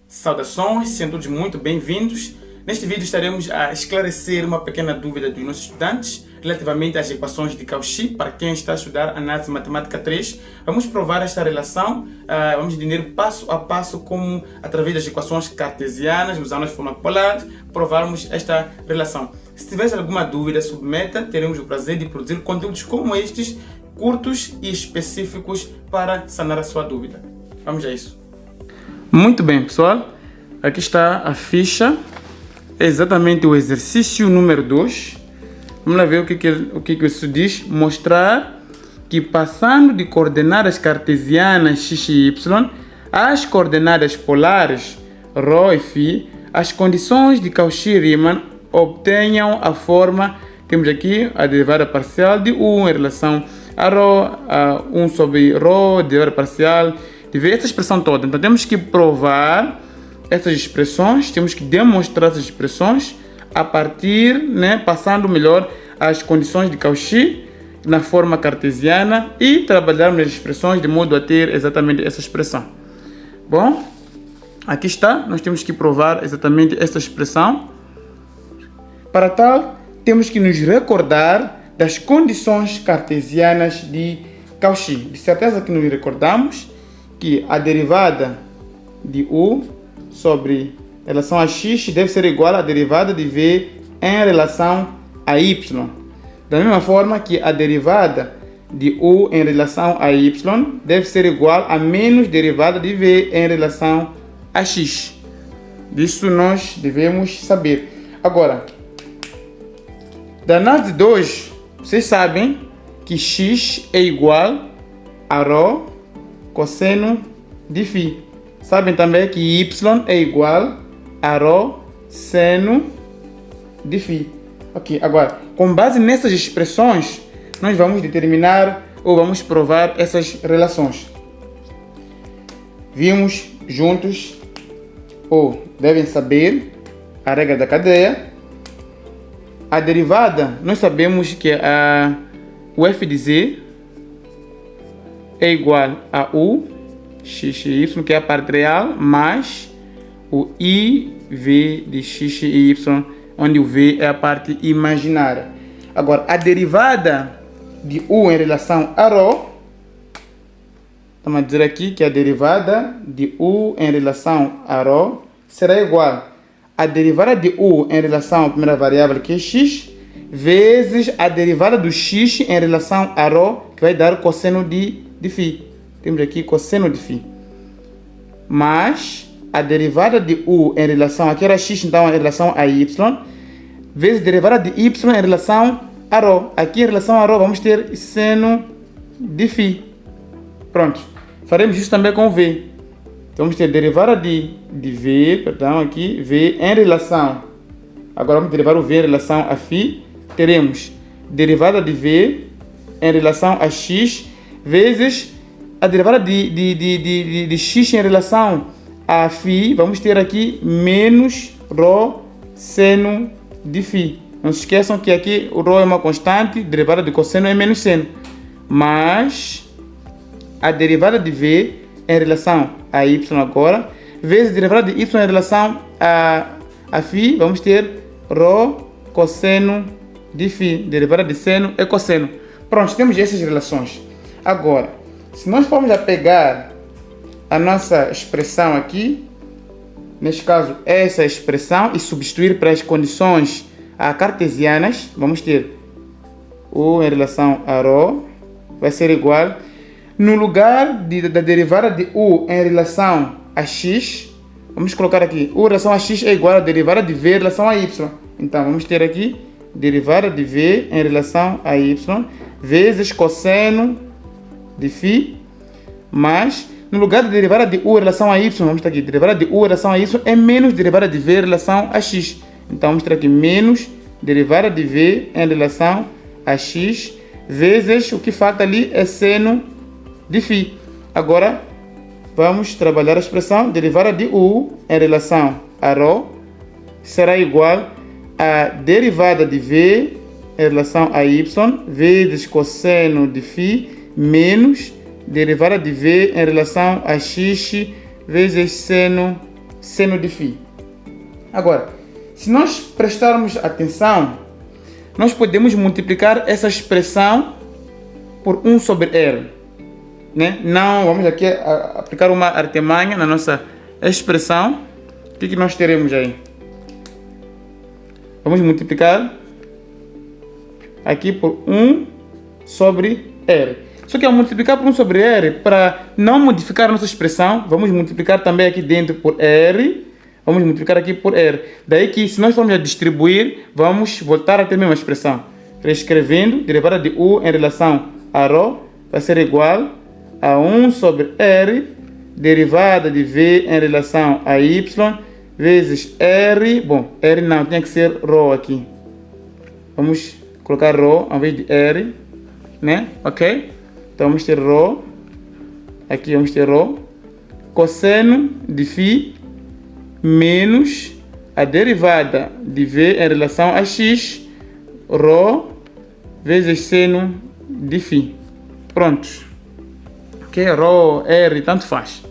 Saudações, sejam todos muito bem-vindos. Neste vídeo estaremos a esclarecer uma pequena dúvida dos nossos estudantes relativamente às equações de Cauchy para quem está a estudar Análise Matemática 3. Vamos provar esta relação, vamos entender passo a passo como, através das equações cartesianas, usando as formas polares, provarmos esta relação. Se tiver alguma dúvida, submeta, teremos o prazer de produzir conteúdos como estes, curtos e específicos para sanar a sua dúvida. Vamos a isso. Muito bem, pessoal. Aqui está a ficha. É exatamente o exercício número 2. Vamos lá ver o que isso diz. Mostrar que passando de coordenadas cartesianas x e y às coordenadas polares ρ e φ, as condições de Cauchy-Riemann obtenham a forma, temos aqui a derivada parcial de U em relação a ρ, a 1 sobre ρ, derivada parcial de V, essa expressão toda. Então temos que provar essas expressões, temos que demonstrar essas expressões a partir, passando melhor as condições de Cauchy na forma cartesiana e trabalharmos as expressões de modo a ter exatamente essa expressão. Bom, aqui está, nós temos que provar exatamente essa expressão. Para tal, temos que nos recordar das condições cartesianas de Cauchy. De certeza que nos recordamos que a derivada de U sobre relação a x deve ser igual à derivada de V em relação a y. Da mesma forma que a derivada de U em relação a y deve ser igual a menos derivada de V em relação a x. Disso nós devemos saber. Agora, da análise 2, vocês sabem que x é igual a ρ cosseno de φ. Sabem também que y é igual a ρ seno de φ. Ok, agora, com base nessas expressões, nós vamos determinar ou vamos provar essas relações. Vimos juntos, ou devem saber, a regra da cadeia. A derivada, nós sabemos que o f de z é igual a u x e y, que é a parte real, mais o iv de x e y, onde o v é a parte imaginária. Agora, a derivada de u em relação a ρ, estamos a dizer aqui que a derivada de u em relação a ρ será igual a derivada de u em relação à primeira variável, que é x, vezes a derivada do x em relação a ρ, que vai dar cosseno de φ. Temos aqui cosseno de φ. Mais a derivada de u em relação, aqui era x, então em relação a y, vezes a derivada de y em relação a ρ. Aqui em relação a ρ vamos ter seno de φ. Pronto. Faremos isso também com v. Então vamos ter derivada de v, aqui, v em relação. Agora vamos derivar o v em relação a φ. Teremos derivada de v em relação a x, vezes a derivada de x em relação a φ, vamos ter aqui menos ρ seno de φ. Não se esqueçam que aqui o ρ é uma constante, derivada de cosseno é menos seno. Mas a derivada de v em relação a y agora, vezes a derivada de y em relação a φ, vamos ter ρ cosseno de φ. Derivada de seno é cosseno. Pronto, temos essas relações. Agora, se nós formos a pegar a nossa expressão aqui, neste caso essa expressão, e substituir para as condições cartesianas, vamos ter U em relação a ρ vai ser igual, no lugar da derivada de U em relação a x, vamos colocar aqui, U em relação a x é igual a derivada de V em relação a y. Então vamos ter aqui derivada de V em relação a y, vezes cosseno de φ, mas no lugar da derivada de u em relação a y, vamos ter aqui, derivada de u em relação a y é menos derivada de v em relação a x. Então vamos ter aqui menos derivada de v em relação a x, vezes o que falta ali é seno de φ. Agora vamos trabalhar a expressão derivada de u em relação a ρ será igual a derivada de v em relação a y, vezes cosseno de φ, menos derivada de v em relação a x vezes seno seno de φ. Agora, se nós prestarmos atenção, nós podemos multiplicar essa expressão por 1 sobre R. Né? Não, vamos aqui aplicar uma artimanha na nossa expressão. O que nós teremos aí? Vamos multiplicar aqui por 1 sobre R. Só que ao multiplicar por 1 sobre R, para não modificar a nossa expressão, vamos multiplicar também aqui dentro por R. Vamos multiplicar aqui por R. Daí que, se nós formos a distribuir, vamos voltar a ter a mesma expressão. Reescrevendo, derivada de U em relação a ρ vai ser igual a 1 sobre R, derivada de V em relação a Y, vezes R. Bom, R não, tinha que ser ρ aqui. Vamos colocar ρ ao invés de R, né? Ok? Então vamos ter ρ. Aqui vamos ter ρ. Cosseno de φ menos a derivada de V em relação a x, ρ vezes seno de φ. Prontos. Ok? Rho, R, tanto faz.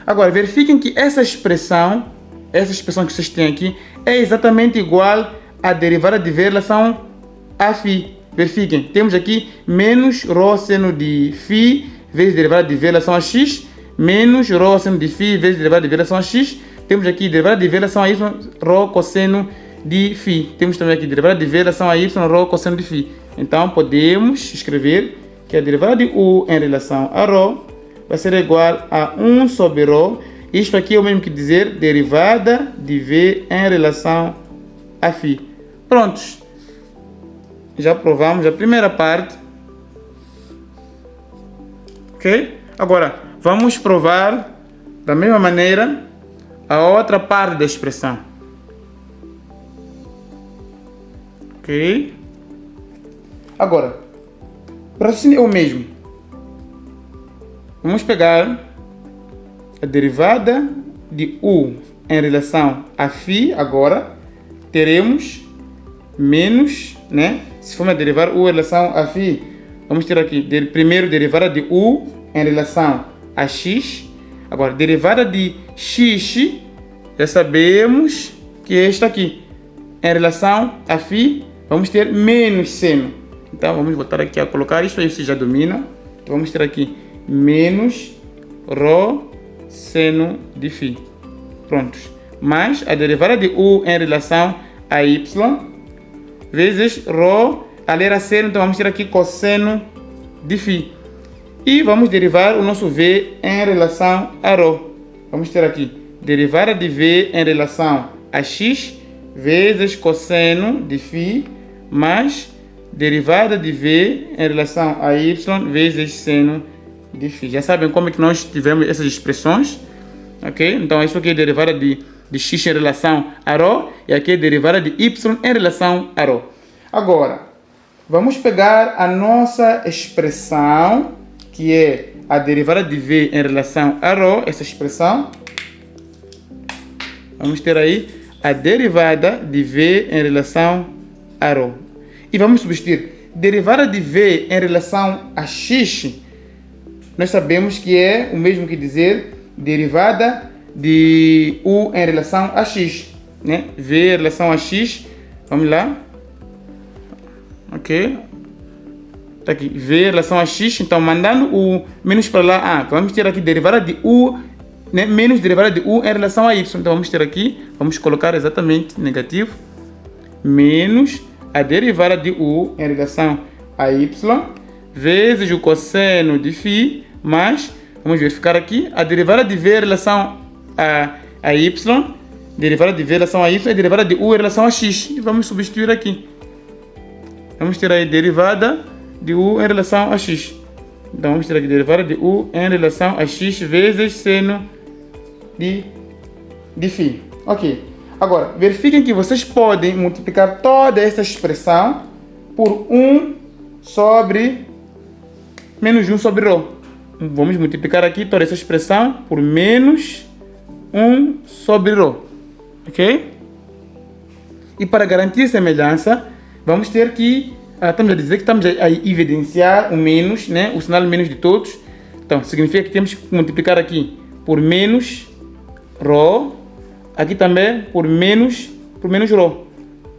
Agora, verifiquem que essa expressão que vocês têm aqui, é exatamente igual à derivada de V em relação a φ. Verifiquem, temos aqui menos ρ seno de φ vezes derivada de V em relação a x, menos ρ seno de φ vezes derivada de V em relação a x. Temos aqui derivada de V em relação a y, ρ cosseno de φ. Temos também aqui derivada de V em relação a y, ρ cosseno de φ. Então, podemos escrever que a derivada de U em relação a ρ vai ser igual a 1 sobre ρ. Isto aqui é o mesmo que dizer derivada de V em relação a φ. Prontos. Já provamos a primeira parte. Ok? Agora, vamos provar da mesma maneira a outra parte da expressão. Ok? Agora, o raciocínio é o mesmo. Vamos pegar a derivada de U em relação a φ. Agora, teremos menos, né? Se formos a derivar U em relação a φ, vamos ter aqui, primeiro, derivada de U em relação a x. Agora, derivada de x, já sabemos que é esta aqui. Em relação a φ, vamos ter menos seno. Então, vamos voltar aqui a colocar isso aí, você já domina. Então, vamos ter aqui menos ρ seno de φ. Prontos. Mais a derivada de U em relação a y, vezes ρ, ali era seno, então vamos ter aqui cosseno de φ. E vamos derivar o nosso V em relação a ρ. Vamos ter aqui derivada de V em relação a x, vezes cosseno de φ, mais derivada de V em relação a y, vezes seno de φ. Já sabem como é que nós tivemos essas expressões? Ok? Então, isso aqui é derivada de x em relação a ρ, e aqui é derivada de y em relação a ρ. Agora, vamos pegar a nossa expressão, que é a derivada de V em relação a ρ, essa expressão. Vamos ter aí a derivada de V em relação a ρ. E vamos substituir. Derivada de V em relação a x, nós sabemos que é o mesmo que dizer derivada de U em relação a x, né? V em relação a x, vamos lá. Ok? Tá aqui, V em relação a x, então mandando o menos para lá, vamos ter aqui derivada de U, né? Menos derivada de U em relação a y. Então vamos ter aqui, vamos colocar exatamente negativo, menos a derivada de U em relação a y, vezes o cosseno de φ, mais, vamos verificar aqui, a derivada de V em relação a y, derivada de V em relação a y é derivada de U em relação a x. E vamos substituir aqui. Vamos ter aí derivada de U em relação a x. Então vamos ter aqui derivada de U em relação a x vezes seno de φ. Ok. Agora, verifiquem que vocês podem multiplicar toda essa expressão por 1 sobre menos 1 sobre ρ. Vamos multiplicar aqui toda essa expressão por menos 1 sobre ρ. Ok? E para garantir semelhança, vamos ter que, estamos a dizer que estamos a evidenciar o menos, né? O sinal menos de todos. Então, significa que temos que multiplicar aqui por menos ρ aqui também por menos ρ.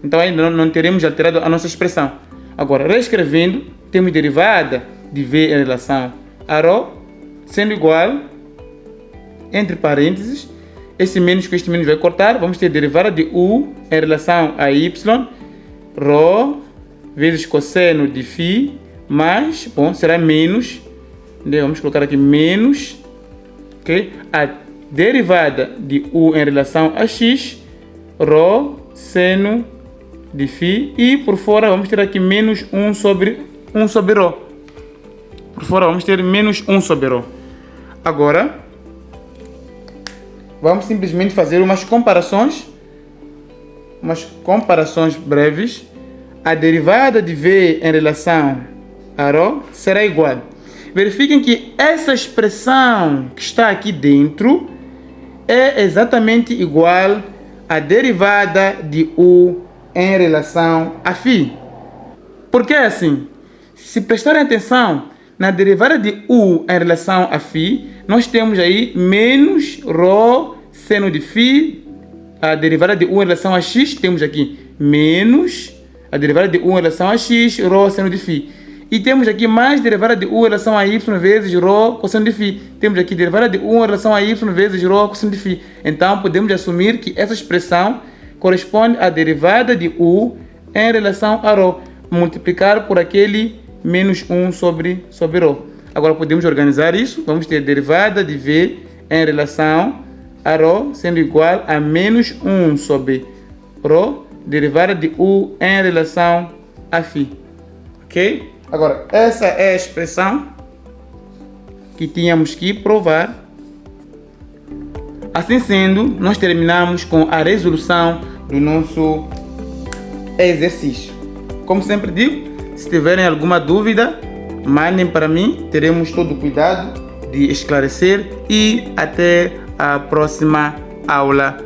Então aí não teremos alterado a nossa expressão. Agora, reescrevendo, temos derivada de V em relação a ρ, sendo igual, entre parênteses, esse menos com este menos vai cortar, vamos ter derivada de U em relação a Y, ρ vezes cosseno de φ, mais, bom, será menos, vamos colocar aqui menos, ok? A derivada de U em relação a X, ρ seno de φ, e por fora vamos ter aqui menos 1 sobre ρ. Por fora vamos ter menos 1 sobre ρ. Agora, vamos simplesmente fazer umas comparações breves. A derivada de V em relação a ρ será igual. Verifiquem que essa expressão que está aqui dentro é exatamente igual à derivada de U em relação a φ. Por que assim? Se prestarem atenção, na derivada de U em relação a φ, nós temos aí menos ρ seno de φ. A derivada de U em relação a x, temos aqui menos a derivada de U em relação a x, ρ seno de φ. E temos aqui mais derivada de U em relação a y vezes ρ cosseno de φ. Temos aqui derivada de U em relação a y vezes ρ cosseno de φ. Então, podemos assumir que essa expressão corresponde à derivada de U em relação a ρ. Multiplicar por aquele menos 1 sobre ρ. Agora, podemos organizar isso. Vamos ter derivada de V em relação a ρ sendo igual a menos 1 sobre ρ, derivada de U em relação a φ. Ok? Agora, essa é a expressão que tínhamos que provar. Assim sendo, nós terminamos com a resolução do nosso exercício. Como sempre digo, se tiverem alguma dúvida, mandem para mim, teremos todo o cuidado de esclarecer, e até a próxima aula.